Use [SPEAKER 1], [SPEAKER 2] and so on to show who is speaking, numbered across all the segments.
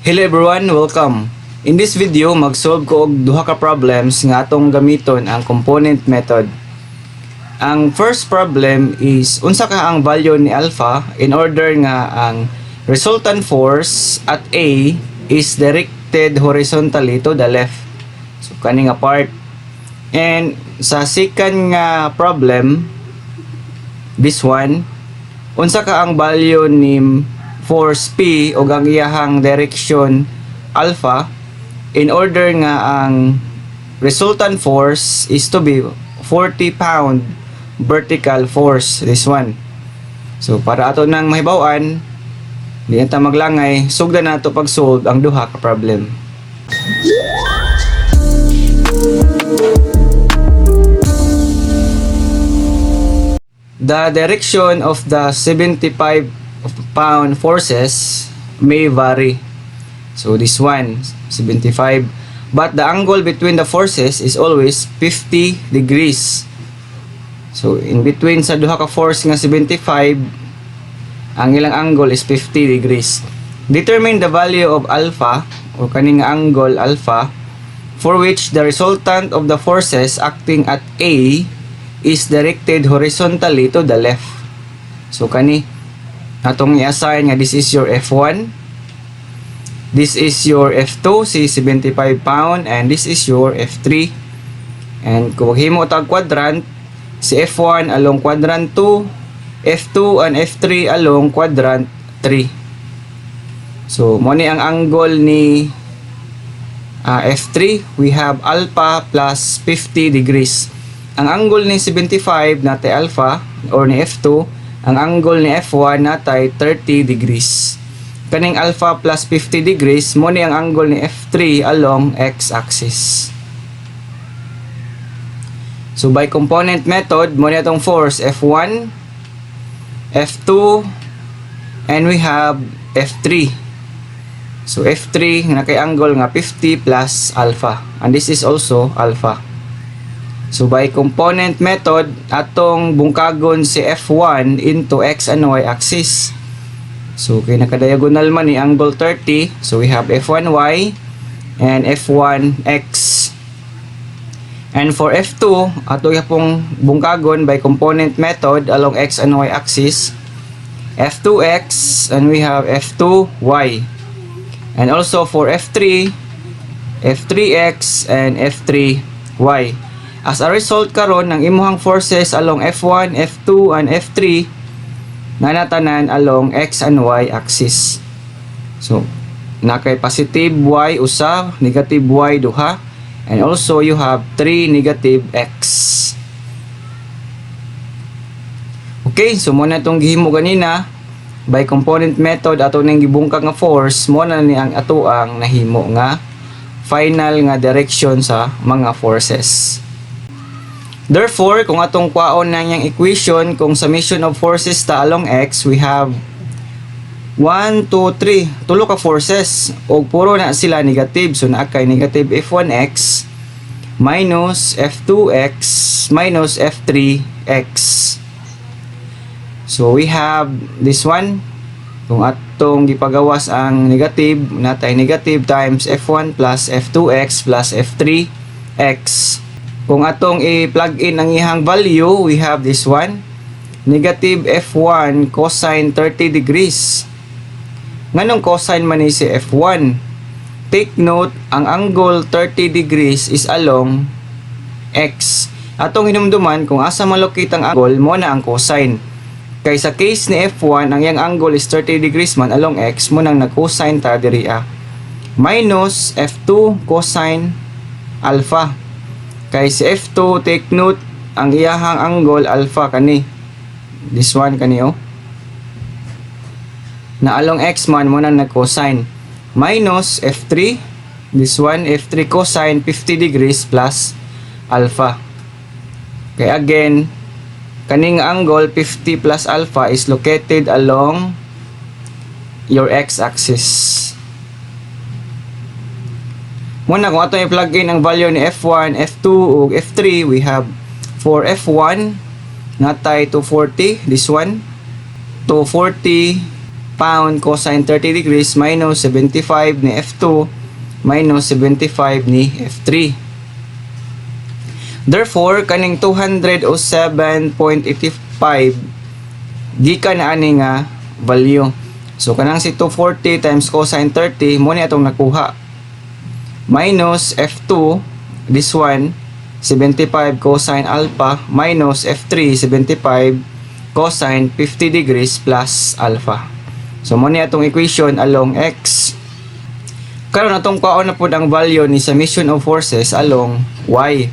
[SPEAKER 1] Hello everyone, welcome. In this video, mag-solve ko og duha ka problems nga atong gamiton ang component method. Ang first problem is unsa ka ang value ni alpha in order nga ang resultant force at A is directed horizontally to the left. So kani nga part. And sa second nga problem, this one, unsa ka ang value ni force P o ang iyahang direction alpha in order nga ang resultant force is to be 40 pound vertical force, this one. So para ato nang mahibaw-an, di ta maglangay, sugdan nato pag-solve ang duha ka problem. The direction of the 75 pound forces may vary. So this one, 75. But the angle between the forces is always 50 degrees. So in between sa duha ka force nga 75, ang ilang angle is 50 degrees. Determine the value of alpha or kaning angle alpha for which the resultant of the forces acting at A is directed horizontally to the left. So kani atong i-assign nga this is your F1, this is your F2, si 75 pound, and this is your F3. And kung maghimo tag quadrant, si F1 along quadrant 2, F2 and F3 along quadrant 3. So mo ni ang angle ni F3, we have alpha plus 50 degrees. Ang angle ni 75 natay alpha or ni F2, ang angle ni F1 natay 30 degrees. Kaning alpha plus 50 degrees mo ni ang angle ni F3 along x-axis. So by component method, mo ni atong force F1, F2, and we have F3. So F3 na kay angle nga 50 plus alpha, and this is also alpha. So by component method, atong bungkagon si F1 into x and y axis. So kay nakadiagonal man ni angle 30, so we have F1y and F1x. And for F2, ato yapong bungkagon by component method along x and y axis, F2x and we have F2y. And also for F3, F3x and F3y. As a result karon ng imuhang forces along F1, F2 and F3 na natanan along x and y axis. So nakay positive y usa, negative y duha, and also you have 3 negative x. Okay, so mo na itong gihimo ganina by component method ato nang gibungkag nga force, mo na ni ang ato ang nahimo nga final nga direction sa mga forces. Therefore, kung atong kwaon na niyang equation, kung summation of forces ta along x, we have 1, 2, 3, tulo ka forces, o puro na sila negative, so naakay negative F1x minus F2x minus F3x. So we have this one, kung atong gipagawas ang negative, natay negative times F1 plus F2x plus F3x. Kung atong i-plug in ang ihang value, we have this one, negative F1 cosine 30 degrees. Nganong cosine man ni si F1? Take note, ang angle 30 degrees is along x. Atong hinumduman kung asa malocate ang angle, mo na ang cosine. Kay sa case ni F1, ang yang angle is 30 degrees man along x, mo nang nag-cosine ta diri minus F2 cosine alpha. Kay si F2, take note, ang iyahang angle alpha kani. This one kani na along x man mo nang nag-cosine. Minus F3, this one, F3 cosine 50 degrees plus alpha. Kay again, kaning angle 50 plus alpha is located along your x-axis. Muna kung ato i-plug in ang value ni F1, F2 ug F3, we have for F1 natay 240, this one 240 pound cosine 30 degrees minus 75 ni F2 minus 75 ni F3. Therefore, kaning 207.85 gikan na ani nga value. So, kanang si 240 times cosine 30, mo ni atong nakuha. Minus F2, this one, 75 cosine alpha, minus F3, 75 cosine 50 degrees plus alpha. So, mo ni atong equation along X. Karon atong kaon na pod ang value ni summation of forces along Y.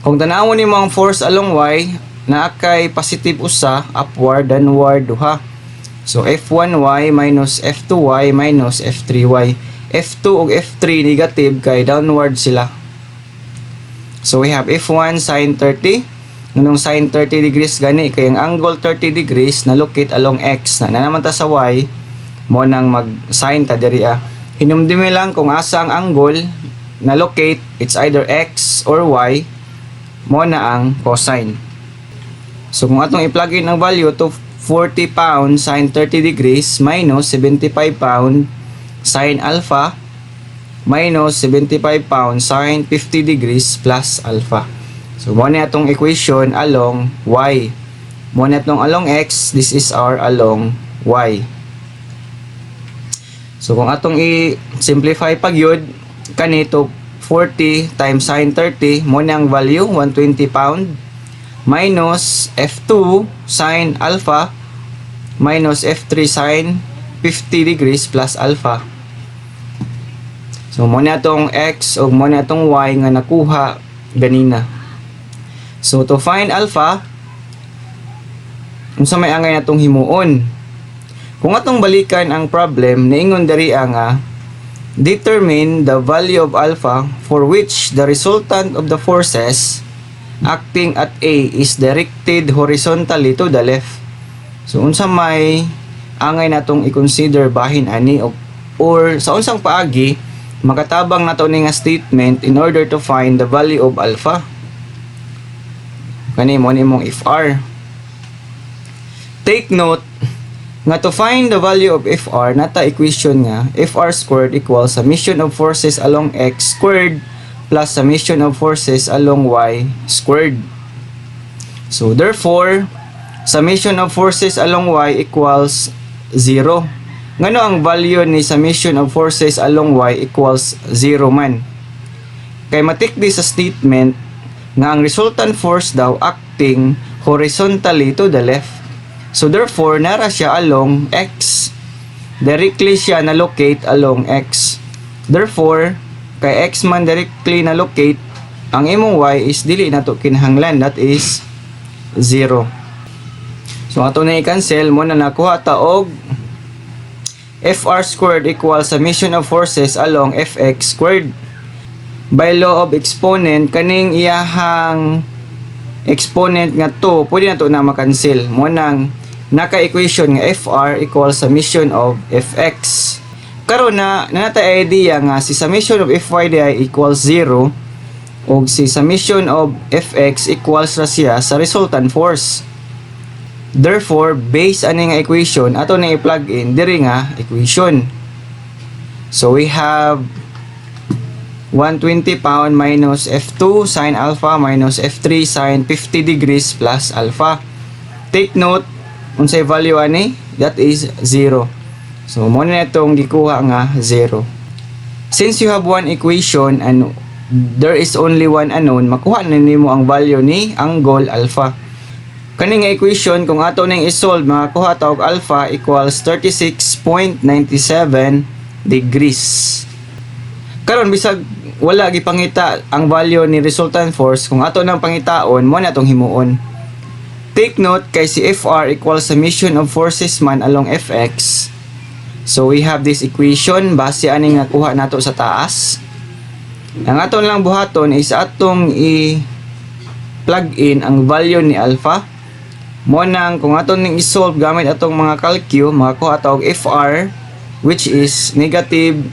[SPEAKER 1] Kung tanawon nimo ang force along Y, naa kay positive usa, upward, downward duha. So F1y minus F2y minus F3y. F2 ug F3 negative kay downward sila. So we have F1 sin 30. Nganong sin 30 degrees gani kay ang angle 30 degrees na locate along X na naman ta sa Y mo nang mag sin ta diri ah. Hinumdumi lang kung asa ang angle na locate, it's either X or Y, mo na ang cosine. So kung atong i-plug in ang value to 40 pound sin 30 degrees minus 75 pound sin alpha minus 75 pound sin 50 degrees plus alpha. So mo na atong equation along Y. Mo na atong along X, this is our along Y. So kung atong i-simplify pag yun, kanito 40 times sin 30, mo na ang value 120 pound minus F2 sin alpha minus F3 sin 50 degrees plus alpha. So mo na itong X o mo na itong Y nga nakuha ganina. So to find alpha, unsa may angay natong himuon? Kung atong balikan ang problem, niingon diri nga determine the value of alpha for which the resultant of the forces acting at A is directed horizontally to the left. So unsa may angay natong i-consider bahin ani or sa unsang paagi makatabang nato ni nga statement in order to find the value of alpha. Kani mo nimong if R. Take note nga to find the value of FR nata equation nga FR squared equals summation of forces along X squared plus summation of forces along Y squared. So therefore, summation of forces along Y equals 0. Ngano ang value ni summation of forces along Y equals 0 man. Kay matik di sa statement nga ang resultant force daw acting horizontally to the left. So therefore, nara siya along X. Directly siya na-locate along X. Therefore, kay X man directly na-locate, ang imong Y is dili na to kinahanglan, that is 0. So ato na i-cancel mo na nakuha ta og FR squared equals summation of forces along Fx squared. By law of exponent, kaning iyahang exponent nga to, pwede na to na makancel. Mo nang naka-equation nga FR equals summation of Fx. Karon na nata idea nga si summation of Fy di equals 0 ug si summation of Fx equals ra siya sa resultant force. Therefore, based ani nga equation ato na i-plug in diri nga equation. So we have 120 pound minus F2 sin alpha minus F3 sin 50 degrees plus alpha. Take note unsay value ani? That is 0. So mo na itong gikuha nga 0. Since you have one equation and there is only one unknown, makuha na nimo ang value ni angle alpha. Kani nga equation kung ato ning i-solve, makakuha ta og alpha equals 36.97 degrees. Karon bisag wala gipangita ang value ni resultant force, kung ato nang pangitaon mo na tong himuon. Take note kay si FR equals summation of forces man along Fx. So we have this equation base ani nga kuha nato sa taas. Ang aton lang buhaton is atong i-plug in ang value ni alpha. Mo nang kung aton ning i-solve gamit atong mga calcu, makakuha ta og FR which is negative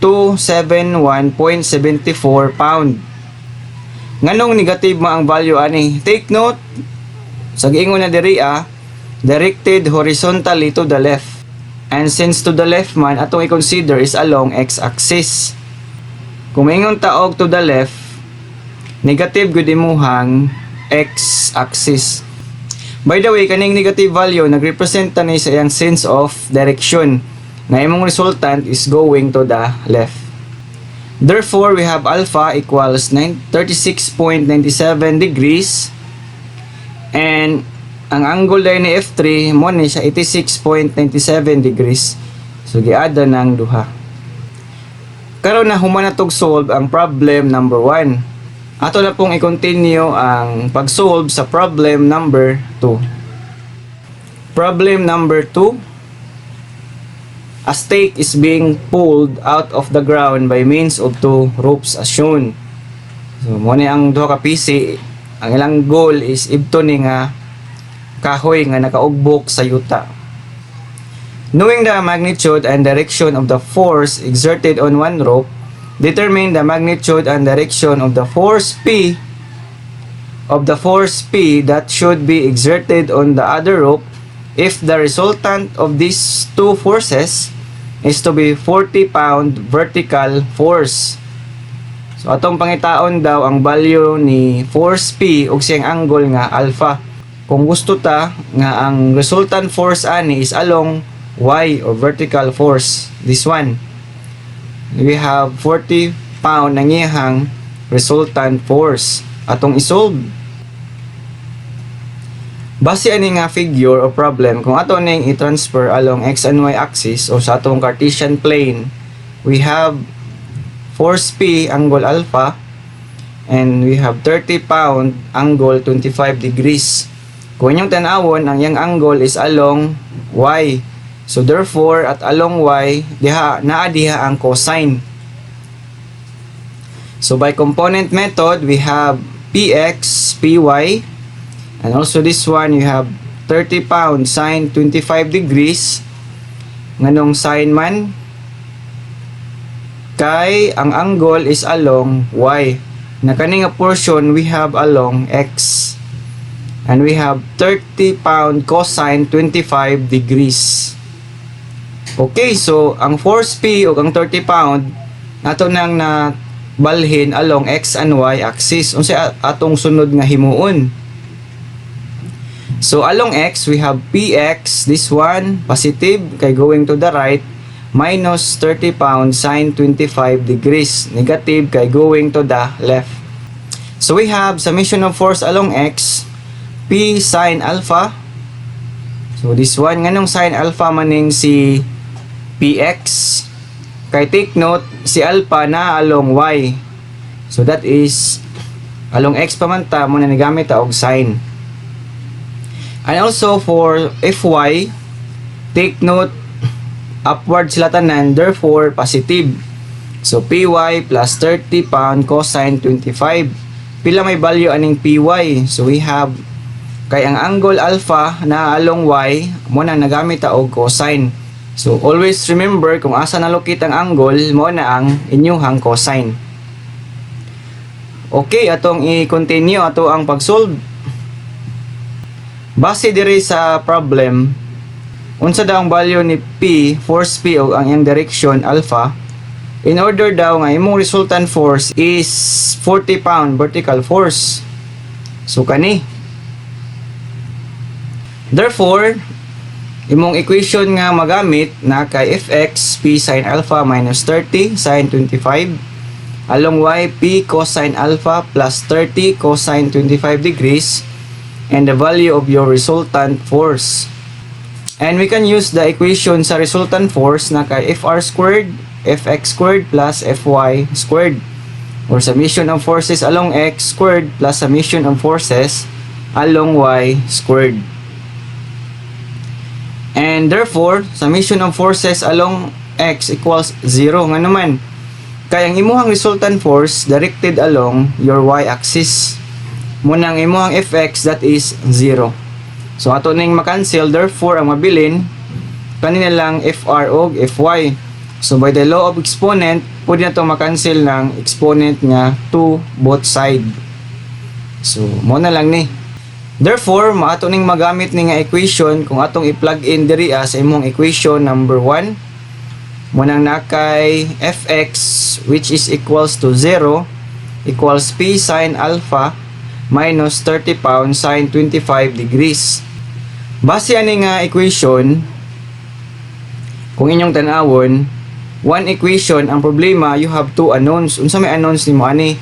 [SPEAKER 1] 271.74 pound. Nganong negative mo ang value ani? Take note sa giingon na diri directed horizontally to the left. And since to the left man, atong i-consider is along x-axis. Kung maingon taog to the left, negative gud imuhang x-axis. By the way, kaning negative value nagrepresent ni sa iyang sense of direction na imong resultant is going to the left. Therefore, we have alpha equals 36.97 degrees and ang angle dahil ni F3 mo ni siya 86.97 degrees. So giada nang duha. Karon na human natog solve ang problem number 1. Ato na pong i-continue ang pag-solve sa problem number 2. Problem number 2. A stake is being pulled out of the ground by means of two ropes as shown. So mo ni ang duha ka PC, ang ilang goal is ibto ni nga kahoy nga nakaugbok sa yuta. Knowing the magnitude and direction of the force exerted on one rope, determine the magnitude and direction of the force P that should be exerted on the other rope if the resultant of these two forces is to be 40-pound vertical force. So atong pangitaon daw ang value ni force P ug siyang angle nga alpha. Kung gusto ta nga ang resultant force ani is along y or vertical force, this one, we have 40 pound ang iyang resultant force. Atong isolve. Base ani nga figure o problem, kung ato ning i-transfer along x and y axis o sa atong Cartesian plane, we have force P angle alpha and we have 30 pound angle 25 degrees. Kung inyong tanawon, ang yang angle is along y. So therefore, at along y, naa diha ang cosine. So by component method, we have px, py, and also this one, you have 30 pound sine 25 degrees. Nganong sine man? Kay ang angle is along y. Na kaning portion, we have along x. And we have 30 pound cosine 25 degrees. Okay, so ang force P o ang 30 pound nato nang na balhin along x and y axis. Unsa atong sunod nga himuon? So along x we have px, this one positive kay going to the right, minus 30 pound sine 25 degrees, negative kay going to the left. So we have summation of force along x, P sine alpha. So this one, nganong sine alpha maning si px? Kay take note, si alpha na along y. So that is along x pa man ta mo na nagamit ta og sine. And also for fy, take note upward sila tanan, therefore positive. So py plus 30 pound cosine 25. Pila may value aning py? So we have kay ang angle alpha na along y mo na nagamit ta og cosine. So always remember kung asa nalokit ang angle mo na ang inyong cosine. Okay, atong i-continue ato ang pag-solve. Base diri sa problem, unsa daw ang value ni P, force P o ang iyang direction alpha, in order daw nga imong resultant force is 40 pound vertical force. So kani. Therefore, imong equation nga magamit na kay fx p sin alpha minus 30 sin 25 along y p cosine alpha plus 30 cosine 25 degrees and the value of your resultant force. And we can use the equation sa resultant force na kay fr squared fx squared plus fy squared, or summation of forces along x squared plus summation of forces along y squared. And therefore, summation of forces along x equals 0. Nga naman, kaya ang imuhang resultant force directed along your y-axis. Munang imuhang fx, that is 0. So, ato ning makancel, therefore, ang mabilin, kanina lang fr o fy. So, by the law of exponent, pwede na itong makancel ng exponent nga to both side. So, muna lang ni. Therefore, maato ning magamit ni nga equation kung atong i-plug in diri sa imong equation number 1. Munang nakay fx which is equals to 0 equals p sine alpha minus 30 pounds sine 25 degrees. Base ani nga equation, kung inyong tanawon, one equation, ang problema, you have two unknowns. Unsa may unknowns nimo ani?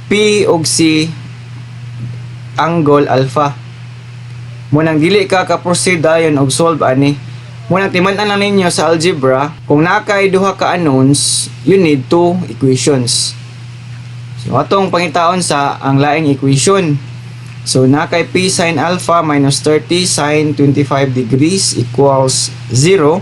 [SPEAKER 1] P ug C angle alpha. Munang dili ka proceed dayon og solve ani. Munang timan-an lang ninyo sa algebra, kung nakay duha ka unknowns, you need two equations. So atong pangitaon sa ang laing equation. So nakay P sin alpha minus 30 sin 25 degrees equals 0.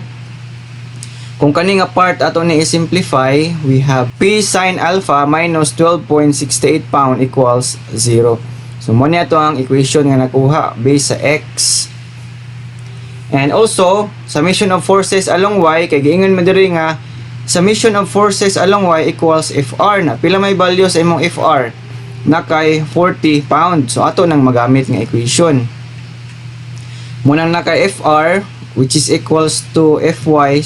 [SPEAKER 1] Kung kani nga part ato ni i-simplify, we have P sin alpha minus 12.68 pound equals 0. So mo ni ato ang equation nga nakuha based sa x. And also, summation of forces along y, kay giingon man diri nga summation of forces along y equals Fr. Na pila may value sa imong Fr? Nakay 40 pound. So ato nang magamit nga equation. Munang nakay Fr which is equals to Fy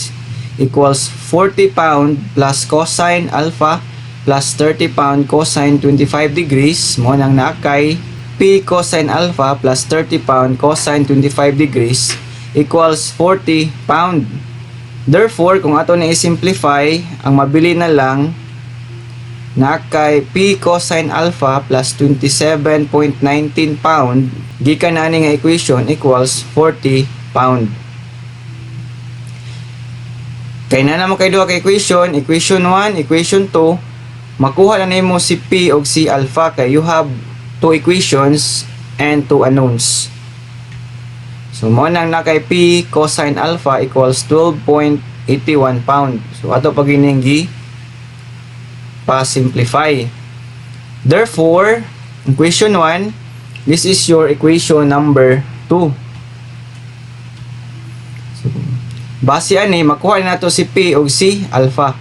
[SPEAKER 1] equals 40 pound plus cosine alpha plus 30 pound cosine 25 degrees. Mo nang nakay P cosine alpha plus 30 pound cosine 25 degrees equals 40 pound. Therefore, kung ato na i-simplify, ang mabili na lang nakay P cosine alpha plus 27.19 pound gikan na nga equation equals 40 pound. Kay na naman kay duha ka equation, equation 1, equation 2, makuha na nimo si P ug si alpha kay you have two equations and two unknowns. So mo nang nakay P cosine alpha equals 12.81 pound. So ato pag giningi pa-simplify. Therefore, equation 1, this is your equation number 2. So, base ani makuha na nato si P ug si alpha.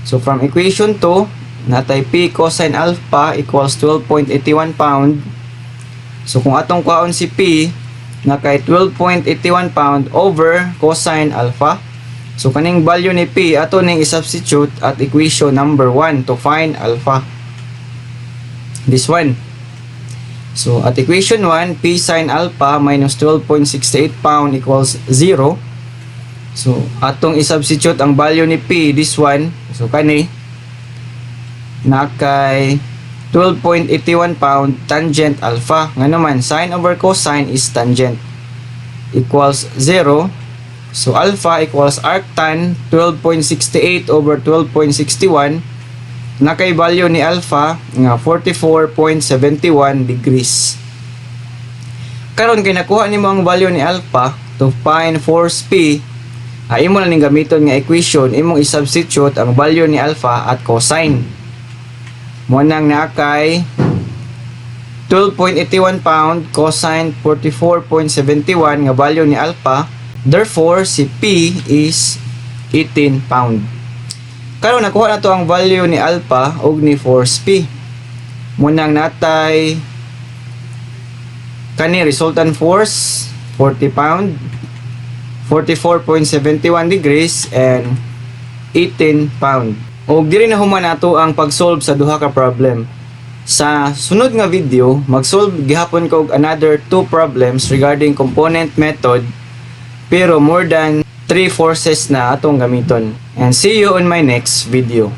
[SPEAKER 1] So from equation 2, natay P cosine alpha equals 12.81 pound. So kung atong kuhaon si P, nakay 12.81 pound over cosine alpha. So kaning value ni P ato ning i-substitute at equation number 1 to find alpha. This one. So at equation 1, P sin alpha minus 12.68 pound equals 0. So atong i-substitute ang value ni P, this one. So kani nakay 12.81 pound tangent alpha. Nga naman, sine over cosine is tangent equals 0. So alpha equals arctan 12.68 over 12.61. Nakay value ni alpha nga 44.71 degrees. Karon kay nakuha nimo ang value ni alpha to find force P, imo na ning gamiton nga equation, imong i-substitute ang value ni alpha at cosine. Mo nang nakay 12.81 pound cosine 44.71 nga value ni alpha. Therefore, si P is 18 pound. Karon nakuha na to ang value ni alpha ug ni force P. Munang natay kani resultant force 40 pound, 44.71 degrees and 18 pound. Og diri na human nato ang pag-solve sa duha ka problem. Sa sunod nga video, mag-solve gihapon ko og another two problems regarding component method, pero more than 3 forces na atong gamiton. And see you on my next video.